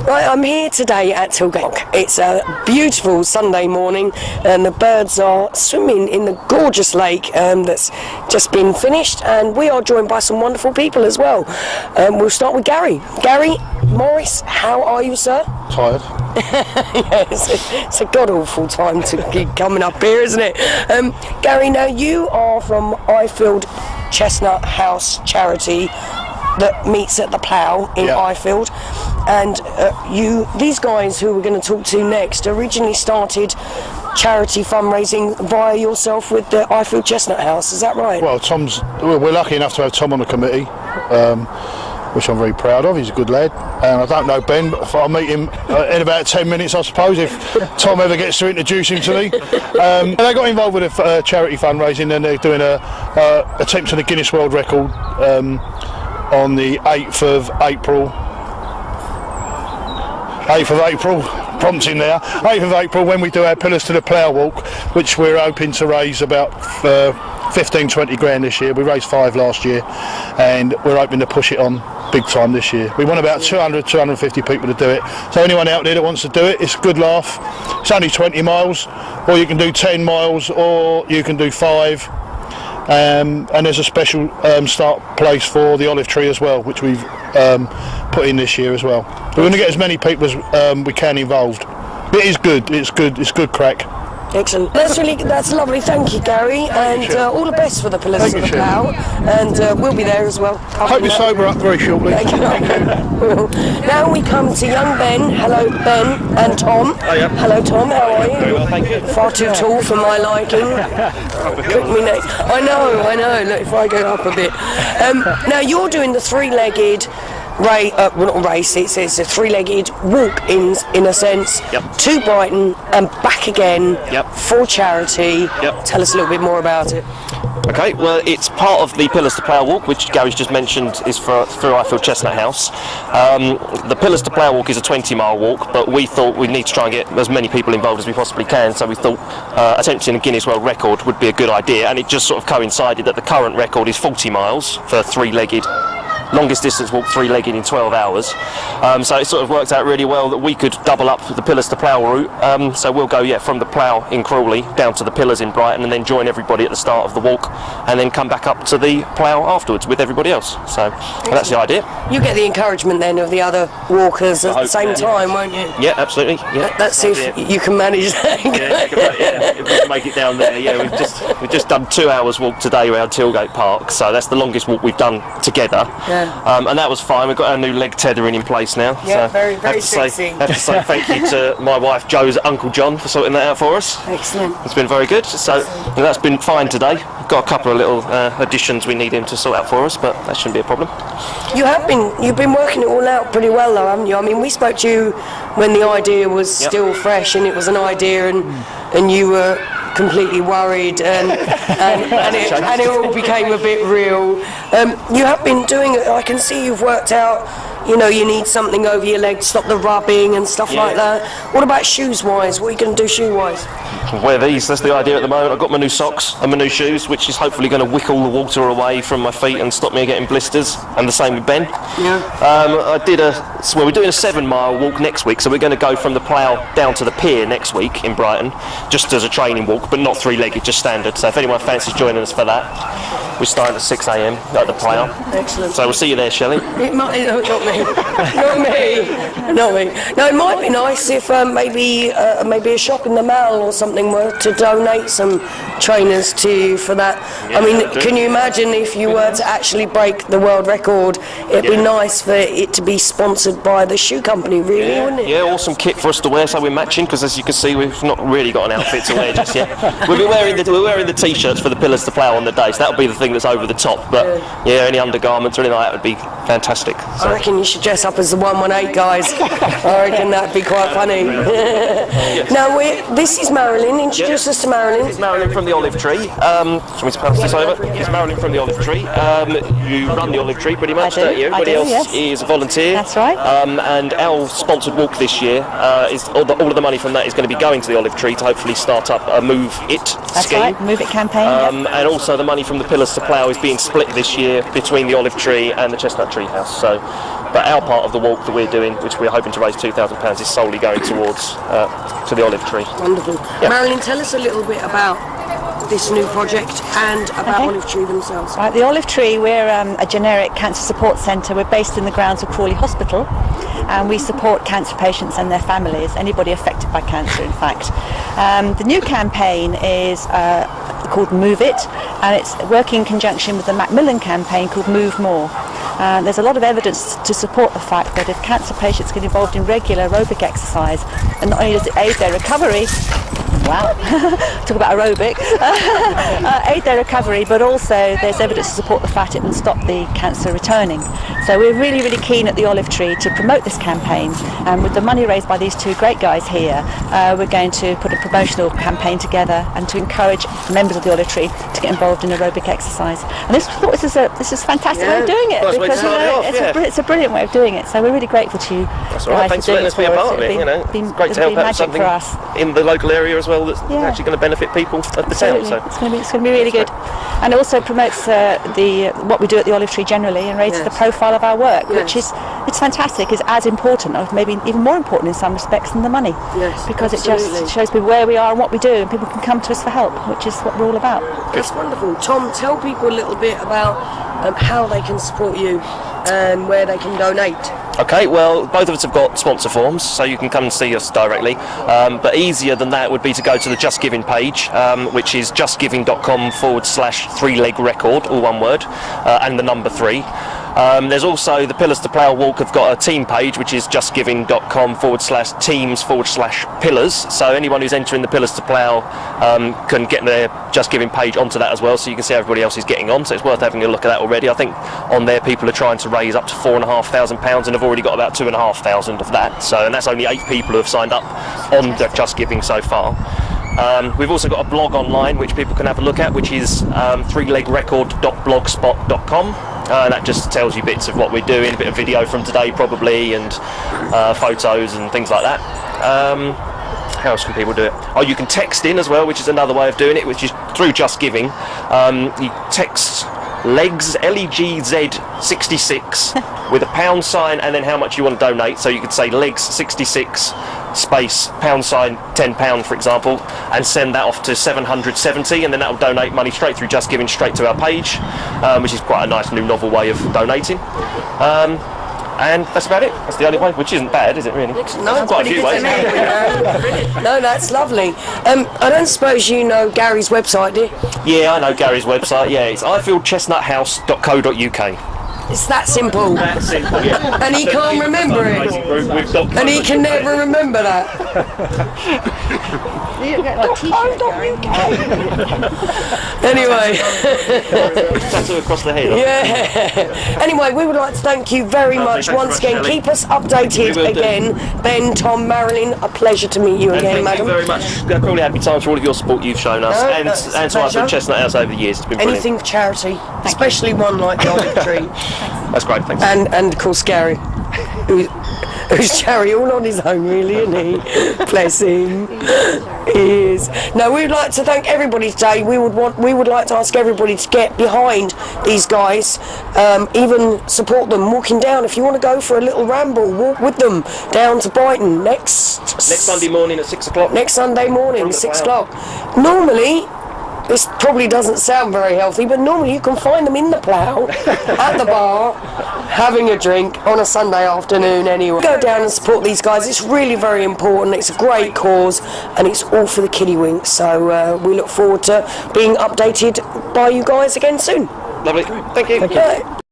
Right, I'm here today at Tilgate. It's a beautiful Sunday morning and the birds are swimming in the gorgeous lake that's just been finished, and we are joined by some wonderful people as well. We'll start with Gary. Gary Morris, how are you, sir? Tired. Yeah, it's a god-awful time to be coming up here, isn't it? Gary, now you are from Ifield Chestnut House charity that meets at the Plough in Ifield, and these guys who we're going to talk to next originally started charity fundraising via yourself with the Ifield Chestnut House, is that right? Well, we're lucky enough to have Tom on the committee, which I'm very proud of. He's a good lad, and I don't know Ben, but I'll meet him in about 10 minutes, I suppose, if Tom ever gets to introduce him to me. They got involved with a charity fundraising, and they're doing a attempt to the Guinness World Record on the 8th of April. 8th of April, prompting there. 8th of April, when we do our Pillars to the Plough walk, which we're hoping to raise about 15-20 grand this year. We raised 5 last year, and we're hoping to push it on big time this year. We want about 250 people to do it. So anyone out there that wants to do it, it's a good laugh. It's only 20 miles, or you can do 10 miles, or you can do 5. And there's a special start place for the olive tree as well, which we've put in this year as well. We're going to get as many people as we can involved. It is good. It's good crack. Excellent. That's lovely. Thank you, Gary, and all the best for the Pillars of the Plough. And we'll be there as well. Hope you sober up very shortly. Thank you. Now we come to young Ben. Hello, Ben and Tom. Hiya. Hello, Tom. How are you? Very well, thank you. Far too tall for my liking. Cook me next. I know. Look, if I go up a bit. Now you're doing the three-legged not race, it's a three-legged walk in a sense, to Brighton and back again for charity. Tell us a little bit more about it. Okay, well, it's part of the Pillars to Plough walk, which Gary's just mentioned is through Ifield Chestnut House. The Pillars to Plough walk is a 20-mile walk, but we thought we'd need to try and get as many people involved as we possibly can, so we thought attempting a Guinness World Record would be a good idea, and it just sort of coincided that the current record is 40 miles for three-legged. Longest distance walk, three-legged in 12 hours. So it sort of worked out really well that we could double up the Pillars to Plough route. So we'll go from the Plough in Crawley down to the Pillars in Brighton, and then join everybody at the start of the walk, and then come back up to the Plough afterwards with everybody else. So that's the idea. You get the encouragement then of the other walkers at the same time, won't you? Yeah, absolutely. Yeah. Let's see if you can manage that. If we can make it down there. Yeah, we've just done 2 hours walk today around Tilgate Park, so that's the longest walk we've done together. And that was fine. We've got our new leg tethering in place now. Yeah, so very sexy. Have to say thank you to my wife Joe's Uncle John for sorting that out for us. Excellent. It's been very good. So that's been fine today. We've got a couple of little additions we need him to sort out for us, but that shouldn't be a problem. You've been working it all out pretty well though, haven't you? I mean, we spoke to you when the idea was still fresh, and it was an idea, and you were completely worried, and it all became a bit real. You have been doing it. I can see you've worked out, you need something over your leg to stop the rubbing and stuff like that. What about shoes wise? What are you going to do shoe wise? Wear these, that's the idea at the moment. I've got my new socks and my new shoes, which is hopefully going to wick all the water away from my feet and stop me getting blisters, and the same with Ben. We're doing a 7-mile walk next week, so we're going to go from the Plough down to the pier next week in Brighton, just as a training walk, but not three-legged, just standard. So if anyone fancies joining us for that, we're starting at 6 a.m. at the Plough. Excellent. So we'll see you there, Shelley. It might, not me. Not me. No, it might be nice if maybe a shop in the Mall or something were to donate some trainers to you for that. Yeah, I mean, can you imagine if you were to actually break the world record? It'd be nice for it to be sponsored by the shoe company, really, wouldn't it? Yeah, awesome kit for us to wear, so we're matching, because as you can see, we've not really got an outfit to wear just yet. We're wearing the t-shirts for the Pillars to Plough on the day, so that'll be the thing that's over the top. But any undergarments or anything like that would be fantastic. So. I reckon you should dress up as the 118 guys. I reckon that'd be quite funny. Now, this is Marilyn. Introduce us to Marilyn. It's Marilyn from the Olive Tree. Do you want me to pass this over? It's Marilyn from the Olive Tree. You run the Olive Tree pretty much, don't you? Everybody else is a volunteer. That's right. And our sponsored walk this year is all of the money from that is going to be going to the Olive Tree to hopefully start up a Move It scheme. That's right, Move It campaign. And also the money from the Pillars to Plough is being split this year between the Olive Tree and the Chestnut Tree House. So, but our part of the walk that we're doing, which we're hoping to raise £2,000, is solely going towards to the Olive Tree. Wonderful. Yeah. Marilyn, tell us a little bit about this new project and about Olive Tree themselves. Right, the Olive Tree, we're a generic cancer support centre. We're based in the grounds of Crawley Hospital, and we support cancer patients and their families, anybody affected by cancer in fact. The new campaign is called Move It, and it's working in conjunction with the Macmillan campaign called Move More. There's a lot of evidence to support the fact that if cancer patients get involved in regular aerobic exercise, and not only does it aid their recovery, wow, talk about aerobic, aid their recovery, but also there's evidence to support the fact it will stop the cancer returning. So we're really, really keen at the Olive Tree to promote this campaign, and with the money raised by these two great guys here, we're going to put a promotional campaign together and to encourage members of the Olive Tree to get involved in aerobic exercise. And this is a fantastic way of doing it, Nice way to because start it off, it's a brilliant way of doing it. So we're really grateful to you. That's all right. Thanks for letting us be a part of it. You know, it's great to help out something for us. in the local area as well that's Yeah. actually going to benefit people of the town. Absolutely. So It's going to be really good, and it also promotes what we do at the Olive Tree generally, and raises the profile of our work, which is it's fantastic. Is as important, or maybe even more important in some respects, than the money. Yes, because absolutely. it just shows people where we are and what we do, and people can come to us for help, which is what we're all about. That's wonderful. Tom, tell people a little bit about how they can support you and where they can donate. okay, well, both of us have got sponsor forms, so you can come and see us directly. But easier than that would be to go to the Just Giving page, which is justgiving.com/3leg record, all one word, and the number 3. There's also the Pillars to Plough Walk have got a team page, which is justgiving.com/teams/pillars. So anyone who's entering the Pillars to Plough can get their Just Giving page onto that as well, so you can see how everybody else is getting on. So it's worth having a look at that already. I think on there people are trying to raise up to £4,500 and have already got about £2,500 of that. So, and that's only 8 people who have signed up on the Just Giving so far. We've also got a blog online which people can have a look at, which is 3legrecord.blogspot.com. That just tells you bits of what we're doing, a bit of video from today probably, and photos and things like that. How else can people do it? Oh, you can text in as well, which is another way of doing it, which is through Just Giving. You text LEGS, LEGZ 66 with a £, and then how much you want to donate. So you could say LEGS 66 space £10, for example, and send that off to 770, and then that will donate money straight through Just Giving straight to our page, which is quite a nice new novel way of donating. And that's about it. That's the only way, which isn't bad, is it really? No, There's quite a few ways. No, that's lovely. I don't suppose you know Gary's website, do you? Yeah, I know Gary's website. Yeah, it's ifieldchestnuthouse.co.uk. It's that simple. That's simple, yeah. And he can't remember it. And he can never remember that. Anyway. Tattoo across the head. Yeah. Anyway, we would like to thank you very much thanks once very again. much, Keep us updated We will do. again. Ben, Tom, Marilyn, a pleasure to meet you And again, thank you madam. very much. Crawley Happy Times for all of your support you've shown us, No, and that's a to pleasure. Iford Chestnut House over the years. It's been brilliant. Anything for charity, especially one like the Olive Tree. That's great, thanks. And of course Gary, who's Gary all on his own, really, isn't he? Bless him. He is. No, we'd like to thank everybody today. We would like to ask everybody to get behind these guys, even support them walking down. If you want to go for a little ramble, walk with them down to Brighton next Sunday morning at 6 o'clock. Next Sunday morning, From the 6 Plough. o'clock. Normally, this probably doesn't sound very healthy, but normally you can find them in the Plough, at the bar, having a drink on a Sunday afternoon anyway. Go down and support these guys. It's really very important. It's a great cause, and it's all for the Kiddywinks. So we look forward to being updated by you guys again soon. Lovely. Thank you. Yeah.